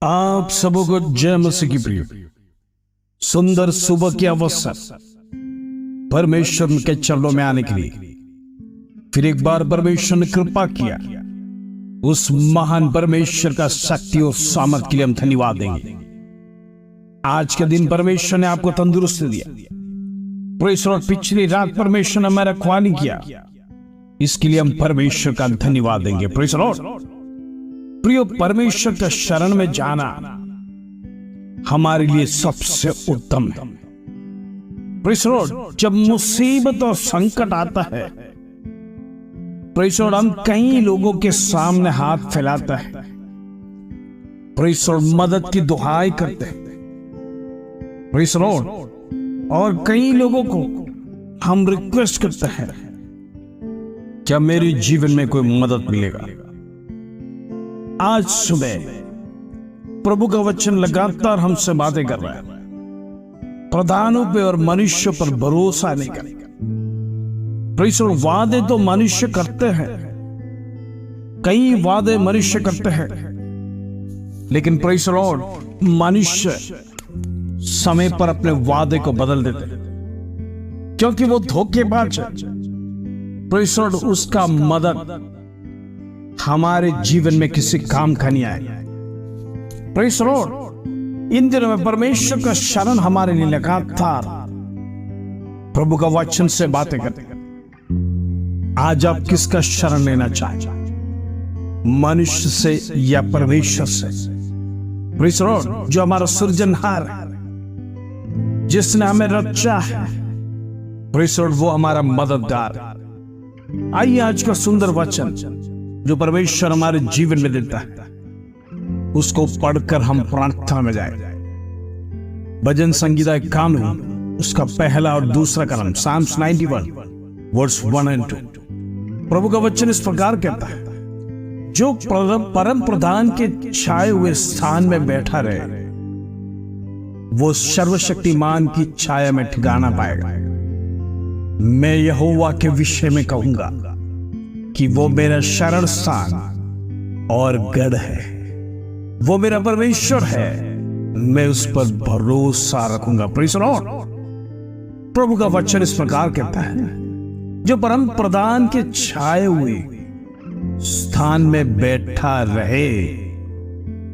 आप सबों को जय मसीह की प्रिय सुंदर सुबह के अवसर परमेश्वर के चरणों में आने के लिए फिर एक बार परमेश्वर ने कृपा किया। उस महान परमेश्वर का शक्ति और सामर्थ के लिए हम धन्यवाद देंगे। आज के दिन परमेश्वर ने आपको तंदुरुस्ती दिया। प्रेस और पिछली रात परमेश्वर ने हमारा रखवाली किया, इसके लिए हम परमेश्वर का धन्यवाद देंगे। Press Lord. प्रियो, परमेश्वर के शरण में जाना हमारे लिए सबसे उत्तम है। प्रेस लॉर्ड, जब मुसीबत और संकट आता है, प्रेस लॉर्ड, हम कई लोगों के सामने हाथ फैलाते हैं, प्रेस लॉर्ड, मदद की दुहाई करते हैं, प्रेस लॉर्ड, और कई लोगों को हम रिक्वेस्ट करते हैं, क्या मेरे जीवन में कोई मदद मिलेगा। आज सुबह प्रभु का वचन लगातार हमसे बातें कर रहा है। प्रधानों पे और मनुष्य पर भरोसा नहीं करेगा। प्रेस लॉर्ड, वादे तो मनुष्य करते हैं, कई वादे मनुष्य करते हैं, लेकिन प्रेस लॉर्ड, मनुष्य समय पर अपने वादे को बदल देते हैं, क्योंकि वो धोखेबाज है। प्रेस लॉर्ड, उसका मदद हमारे जीवन में किसी काम का नहीं आएगा। प्रेस लॉर्ड, इन दिनों में परमेश्वर का शरण हमारे लिए लगातार प्रभु का वचन से बातें करते हैं। आज आप किसका शरण लेना चाहें, मनुष्य से या परमेश्वर से? प्रेस लॉर्ड, जो हमारा सृजनहार है, जिसने हमें रचा है, प्रेस लॉर्ड, वो हमारा मददगार है। आइए आज का सुंदर वचन जो परमेश्वर हमारे जीवन में देता है, उसको पढ़कर हम प्रार्थना में जाए। भजन संगीता 91 उसका पहला और दूसरा कलम, Psalms 91 वर्स 1 और 2। प्रभु का वचन इस प्रकार कहता है, जो परम प्रधान के छाए हुए स्थान में बैठा रहे, वो सर्वशक्तिमान की छाया में ठिकाना पाएगा। मैं यहोवा के विषय में कहूंगा कि वो मेरा शरण स्थान और गढ़ है, वो मेरा परमेश्वर है, मैं उस पर भरोसा रखूंगा। Praise the Lord. प्रभु का वचन इस प्रकार कहता है, जो परम प्रधान के छाए हुए स्थान में बैठा रहे,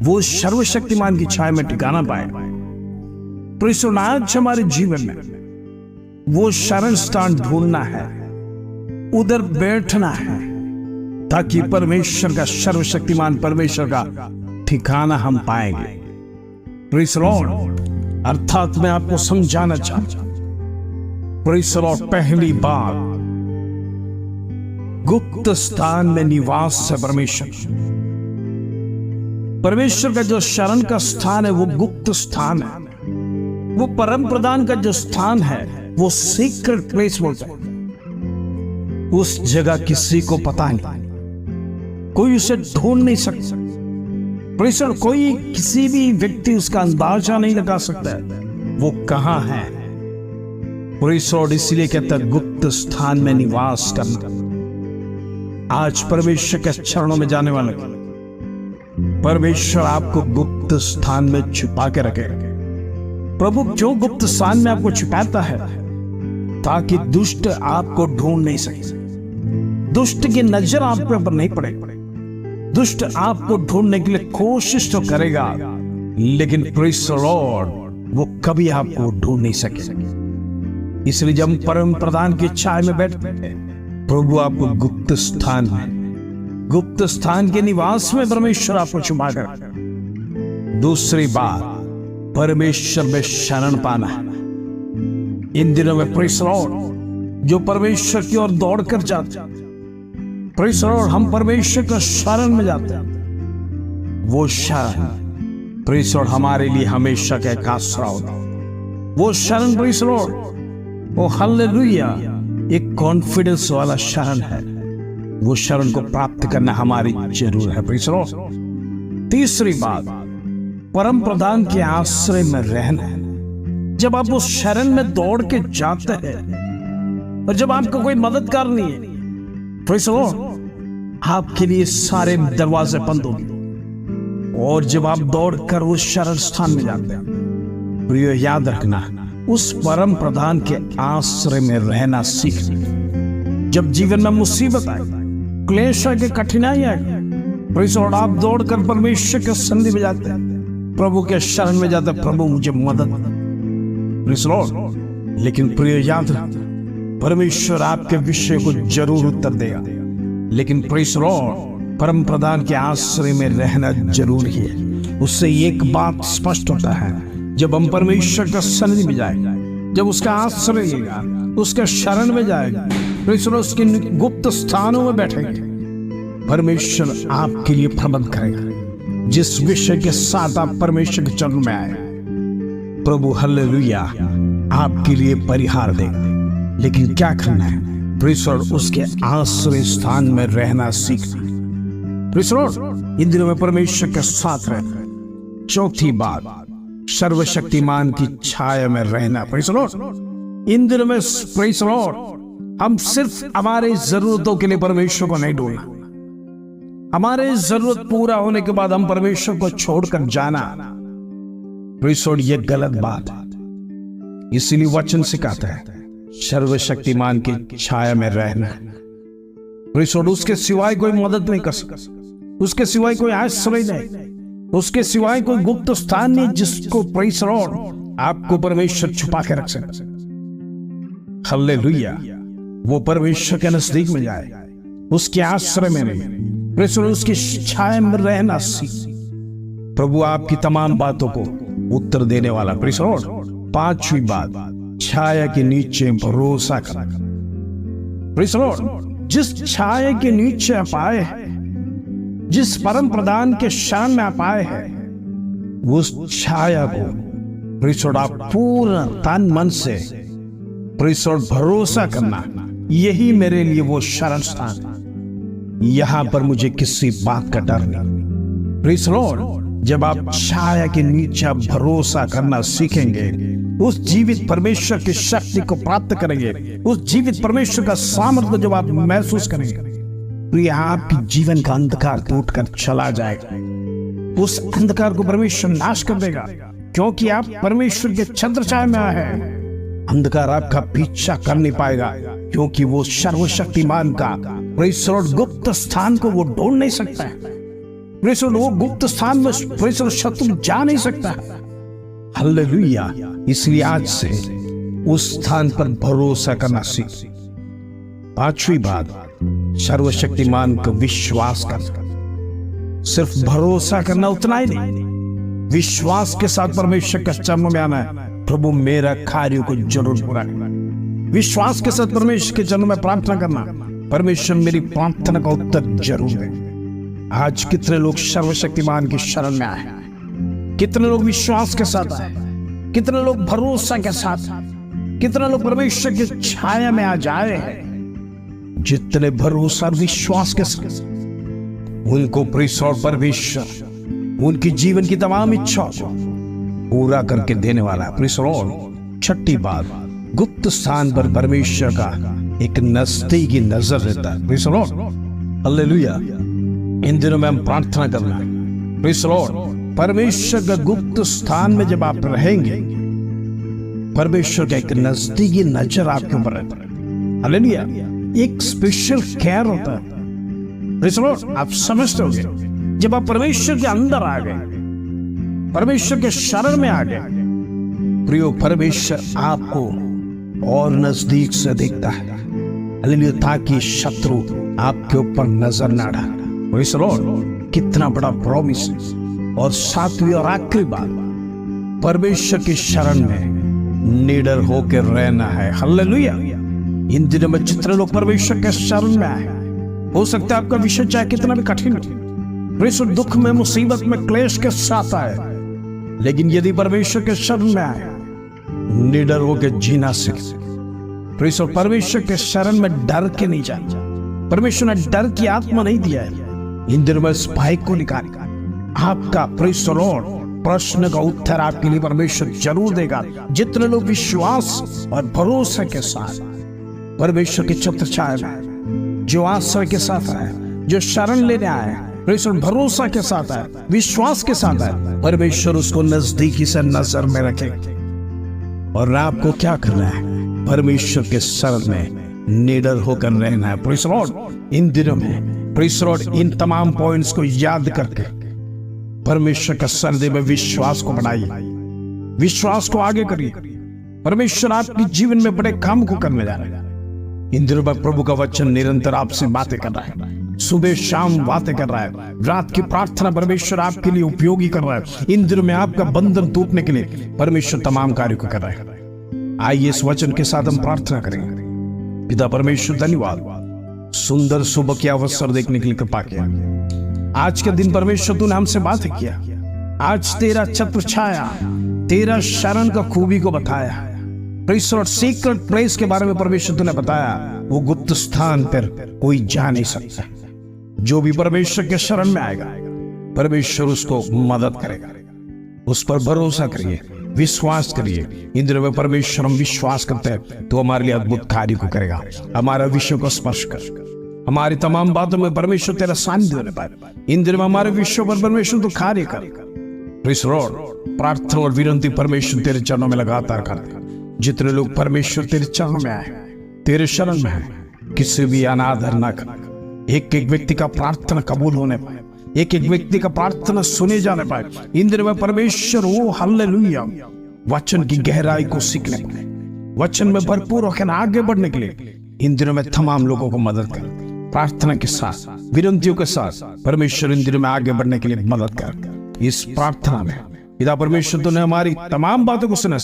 वो सर्वशक्तिमान की छाया में ठिकाना पाए। प्रेज़ द लॉर्ड, आज हमारे जीवन में वो शरण स्थान ढूंढना है, उधर बैठना है, ताकि परमेश्वर का, सर्वशक्तिमान परमेश्वर का ठिकाना हम पाएंगे। Praise the Lord. अर्थात मैं आपको समझाना चाहता हूं, प्रेज़ द लॉर्ड, पहली बात, गुप्त स्थान में निवास है परमेश्वर। परमेश्वर का जो शरण का स्थान है, वो गुप्त स्थान है। वो परम प्रधान का जो स्थान है, वो सीक्रेट प्लेस बोलते हैं। उस जगह किसी को पता नहीं, कोई उसे ढूंढ नहीं सकता। प्रेज़ द लॉर्ड, कोई किसी भी व्यक्ति उसका अंदाजा नहीं लगा सकता है वो कहां है। प्रेज़ द लॉर्ड, इसलिए कहता है गुप्त स्थान में निवास करना। आज परमेश्वर के चरणों में जाने वाले परमेश्वर आपको गुप्त स्थान में छुपा के रखेगा। प्रभु जो गुप्त स्थान में आपको छुपाता है, ताकि दुष्ट आपको ढूंढ नहीं सके, दुष्ट की नजर आप पर नहीं पड़े। दुष्ट आपको ढूंढने के लिए कोशिश तो करेगा, लेकिन प्रेज़ द लॉर्ड, वो कभी आपको ढूंढ नहीं सके। इसलिए जब परम प्रधान की छाया में बैठते हैं, प्रभु आपको गुप्त स्थान में, गुप्त स्थान के निवास में परमेश्वर आपको छुपा कर। दूसरी बात, परमेश्वर में शरण पाना है। इन दिनों में प्रेज़ द लॉर्ड, जो परमेश्वर की ओर दौड़ कर जाते, प्रेज़ द लॉर्ड, हम परमेश्वर का शरण में जाते हैं। वो शरण, प्रेज़ द लॉर्ड, हमारे लिए हमेशा का एक आसरा होता। वो शरण, प्रेज़ द लॉर्ड, वो हालेलुया, एक कॉन्फिडेंस वाला शरण है। वो शरण को प्राप्त करना हमारी जरूर है। Praise the Lord. तीसरी बात, परम प्रधान के आश्रय में रहना है। जब आप उस शरण में दौड़ के जाते हैं, और जब आपको कोई मददगार नहीं है, प्रेज़ द लॉर्ड, आपके लिए सारे दरवाजे बंद होंगे। और जब आप दौड़कर उस शरण स्थान में जाते हैं, प्रियो याद रखना, उस परम प्रधान के आश्रय में रहना सीख। जब जीवन में मुसीबत आए, क्लेश आए, कठिनाई आए, प्रियो आप दौड़कर परमेश्वर के सन्निधि में जाते हैं, प्रभु के शरण में जाते, प्रभु मुझे मदद। लेकिन प्रिय याद रख, परमेश्वर आपके विषय को जरूर उत्तर देगा, लेकिन प्रेज़ लॉर्ड, परम प्रधान के आश्रय में रहना जरूरी है। उससे एक बात स्पष्ट होता है, जब हम परमेश्वर के सन्निधि में जाएंगे, जब उसका आश्रय लेगा, उसके शरण में जाएगा, प्रेज़ लॉर्ड, उसके गुप्त स्थानों में बैठेंगे, परमेश्वर आपके लिए प्रबंध करेगा। जिस विषय के साथ आप परमेश्वर के चरण में आए, प्रभु हालेलुया आपके लिए परिहार देगा। लेकिन क्या करना है? प्रेज़ लॉर्ड, उसके आश्रय स्थान में रहना सीखना। प्रेज़ लॉर्ड, इन दिनों में परमेश्वर के साथ रहना। चौथी बात, सर्वशक्तिमान की छाया में रहना। प्रेज़ लॉर्ड, इन दिनों में प्रेज़ लॉर्ड, हम सिर्फ हमारे जरूरतों के लिए परमेश्वर को नहीं ढूंढना। हमारे जरूरत पूरा होने के बाद हम परमेश्वर को छोड़कर जाना, प्रेज़ लॉर्ड, ये गलत बात है। इसीलिए वचन सिखाता है सर्वशक्तिमान की छाया में रहना। प्रेज़ लॉर्ड, उसके सिवाय कोई मदद नहीं कर सकता, उसके सिवाय कोई आश्रय नहीं, उसके सिवाय कोई गुप्त स्थान नहीं जिसको प्रेज़ लॉर्ड आपको परमेश्वर छुपा के रख सकता। हालेलुया, वो परमेश्वर के नजदीक में जाए, उसके आश्रय में नहीं, प्रेज़ लॉर्ड, उसकी छाया में रहना सीख। प्रभु आपकी तमाम बातों को उत्तर देने वाला। प्रेज़ लॉर्ड, पांचवी बात, छाया के नीचे भरोसा करना। प्रेज़ लॉर्ड, जिस छाया के नीचे आप आए हैं, जिस परम प्रधान के शरण में आप आए हैं, उस छाया को प्रेज़ लॉर्ड आप पूर्ण तन मन से प्रेज़ लॉर्ड भरोसा करना। यही मेरे लिए वो शरण स्थान, यहां पर मुझे किसी बात का डर नहीं। प्रेज़ लॉर्ड, जब आप छाया के नीचे भरोसा करना सीखेंगे, उस जीवित परमेश्वर की शक्ति को प्राप्त करेंगे, उस जीवित परमेश्वर का सामर्थ्य जब आप महसूस करेंगे, तो यह आपकी जीवन का अंधकार टूटकर चला जाएगा। उस अंधकार को परमेश्वर नाश कर देगा, क्योंकि आप परमेश्वर के छत्र छाया में आए हैं। अंधकार आपका पीछा कर नहीं पाएगा, क्योंकि वो सर्वशक्तिमान का प्रेज़ लॉर्ड गुप्त स्थान को वो ढूंढ नहीं सकता है। प्रेज़ लॉर्ड, वो गुप्त स्थान में प्रेज़ लॉर्ड शत्रु जा नहीं सकता है। हालेलुया, इसलिए आज से उस स्थान पर भरोसा करना सीख। पांचवी बात, सर्वशक्तिमान को विश्वास करना। सिर्फ भरोसा करना उतना ही नहीं, विश्वास के साथ परमेश्वर के चरणों में आना है, प्रभु मेरा कार्य को जरूर पूरा करना। विश्वास के साथ परमेश्वर के चरणों में प्रार्थना करना, परमेश्वर मेरी प्रार्थना का उत्तर जरूर दे। आज कितने लोग सर्वशक्तिमान की शरण में आए, कितने लोग विश्वास के साथ आए, कितने लोग भरोसा के साथ, कितने लोग परमेश्वर की छाया में आ जाए हैं। जितने भरोसा और विश्वास के साथ, उनको प्रेज़ लॉर्ड परमेश्वर उनकी जीवन की तमाम इच्छाओं को पूरा करके देने वाला है। प्रेज़ लॉर्ड, छठी बात, गुप्त स्थान पर परमेश्वर का एक नजदीकी नजर रहता है। प्रेज़ लॉर्ड, हालेलुया, इन दिनों में हम प्रार्थना करना, प्रेज़ लॉर्ड, परमेश्वर का गुप्त स्थान में जब आप रहेंगे, परमेश्वर का एक नजदीकी नजर आपके ऊपर रहता है। हालेलुया, एक स्पेशल केयर होता है। प्रेज़ लॉर्ड, आप समझते होंगे, जब आप परमेश्वर के अंदर आ गए, परमेश्वर के शरण में आ गए, प्रियो, परमेश्वर आपको और नजदीक से देखता है। हालेलुया, ताकि शत्रु आपके ऊपर नजर ना डाले। प्रेज़ लॉर्ड, कितना बड़ा प्रॉमिस है। और सातवीं और आखिरी बात, परमेश्वर की शरण में निडर होकर रहना है। हालेलुया, इन दिनों में जितने लोग परमेश्वर के शरण में आए, हो सकता है आपका विषय चाहे कितना भी कठिन हो, प्रेज़ लॉर्ड, दुख में, मुसीबत में, क्लेश के साथ आए, लेकिन यदि परमेश्वर के शरण में आए, निडर होकर जीना सीख। प्रेज़ लॉर्ड, परमेश्वर के शरण में डर के नहीं जाए। परमेश्वर ने डर की आत्मा नहीं दिया है। इन दिनों में इस भय को निकाल, आपका प्रेज़ लॉर्ड प्रश्न का उत्तर आपके लिए परमेश्वर जरूर देगा। जितने लोग विश्वास और भरोसे के साथ परमेश्वर के छत्र छाया में, जो आश्रय के साथ आए, जो शरण लेने आए, परमेश्वर भरोसा के साथ है, विश्वास के साथ है, परमेश्वर उसको नजदीकी से नजर में रखे। और आपको क्या करना है? परमेश्वर के शरण में निडर होकर रहना है। Praise the Lord. इन दिनों में प्रेज़ द लॉर्ड इन तमाम पॉइंट्स को याद करके परमेश्वर का शरण में विश्वास को बढ़ाइए, विश्वास को आगे करिए। परमेश्वर आपके जीवन में बड़े काम को करने जा रहा है। इन दिनों में प्रभु का वचन निरंतर आपसे बातें कर रहा है, सुबह शाम बातें कर रहा है, रात की प्रार्थना परमेश्वर आपके लिए उपयोगी कर रहा है। इन दिनों में आपका बंधन टूटने के लिए परमेश्वर तमाम कार्यों को कर रहा है। आइए इस वचन के साथ हम प्रार्थना करेंगे। पिता परमेश्वर, धन्यवाद सुंदर सुबह के अवसर देखने के लिए कृपा किया। आज के दिन परमेश्वर तूने हमसे बातें किया। आज तेरा छत्र छाया, तेरा शरण का खूबी को बताया। Praise the Lord, secret place के बारे में परमेश्वर तूने बताया। वो गुप्त स्थान पर कोई जा नहीं सकता। जो भी परमेश्वर के शरण में आएगा परमेश्वर उसको मदद करेगा। उस पर भरोसा करिए, विश्वास करिए। इन दिनों में परमेश्वर हम विश्वास करते हैं तो हमारे लिए अद्भुत कार्य को करेगा। हमारा विश्व को स्पर्श कर, हमारी तमाम बातों में परमेश्वर तेरा सानिध्य होने पाए। इन दिनों में हमारे विश्व पर परमेश्वर तो कार्य कर। प्रेज़ द लॉर्ड, प्रार्थना और विनती परमेश्वर तेरे चरणों में लगातार कर। जितने लोग परमेश्वर तेरे चरणों में आए, तेरे शरण में है, किसी भी अनादर ना कर। एक एक व्यक्ति का प्रार्थना कबूल होने पाए, एक एक व्यक्ति का प्रार्थना सुने जाने पाए। इन दिनों में परमेश्वर वो हालेलुया वचन की गहराई को सीखने पाए, वचन में भरपूर होकर आगे बढ़ने के लिए इन दिनों में तमाम लोगों को मदद कर। प्रार्थना के साथ, विनतियों के साथ परमेश्वर इन दिनों में आगे बढ़ने के लिए मदद कर। इस प्रार्थना में पिता परमेश्वर तूने हमारी तमाम बातों को सुना।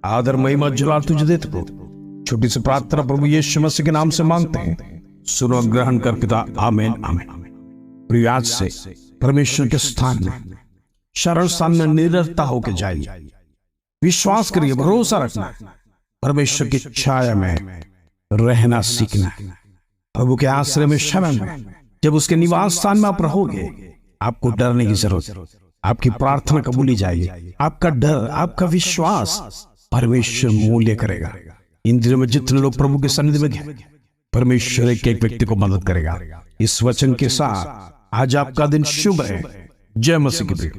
आदर महिमा जलाल तुझे देते प्रभु। छोटी सी प्रार्थना प्रभु यीशु मसीह के नाम से मांगते हैं, सुनो ग्रहण कर पिता। आमीन आमीन। प्रिय, आज से परमेश्वर के स्थान में, शरण स्थान में निरंतर होकर जाइए। विश्वास करिए, भरोसा रखना, परमेश्वर की छाया में रहना सीखना। प्रभु के आश्रय में, शरण में, जब उसके निवास स्थान में आप रहोगे आपको डरने की जरूरत। आपकी प्रार्थना कबूली जाएगी। आपका डर, आपका विश्वास परमेश्वर मूल्य करेगा। इन दिनों में जितने लोग प्रभु के सन्निधि में गए परमेश्वर एक एक व्यक्ति को मदद करेगा। इस वचन के साथ आज आपका दिन शुभ है। जय मसीह की प्रिय।